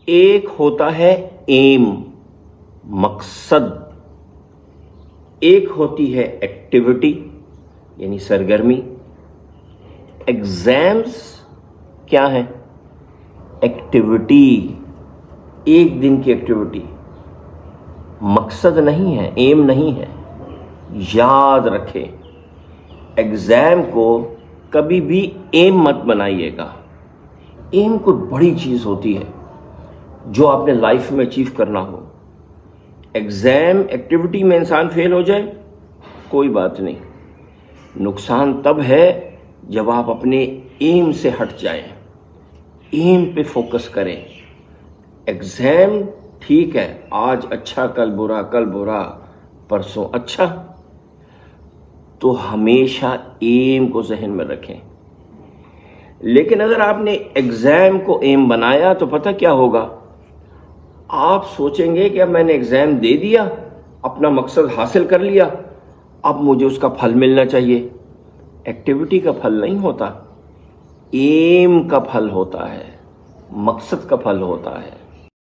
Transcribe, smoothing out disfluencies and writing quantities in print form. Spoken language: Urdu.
ایک ہوتا ہے ایم، مقصد، ایک ہوتی ہے ایکٹیویٹی یعنی سرگرمی۔ ایگزامز کیا ہے؟ ایکٹیویٹی، ایک دن کی ایکٹیویٹی، مقصد نہیں ہے، ایم نہیں ہے۔ یاد رکھیں، ایگزام کو کبھی بھی ایم مت بنائیے گا۔ ایم کوئی بڑی چیز ہوتی ہے جو آپ نے لائف میں اچیو کرنا ہو۔ ایگزام ایکٹیویٹی میں انسان فیل ہو جائے کوئی بات نہیں، نقصان تب ہے جب آپ اپنے ایم سے ہٹ جائیں۔ ایم پہ فوکس کریں۔ ایگزام ٹھیک ہے، آج اچھا کل برا، کل برا پرسوں اچھا، تو ہمیشہ ایم کو ذہن میں رکھیں۔ لیکن اگر آپ نے ایگزام کو ایم بنایا تو پتہ کیا ہوگا؟ آپ سوچیں گے کہ اب میں نے ایگزام دے دیا، اپنا مقصد حاصل کر لیا، اب مجھے اس کا پھل ملنا چاہیے۔ ایکٹیویٹی کا پھل نہیں ہوتا، ایم کا پھل ہوتا ہے، مقصد کا پھل ہوتا ہے۔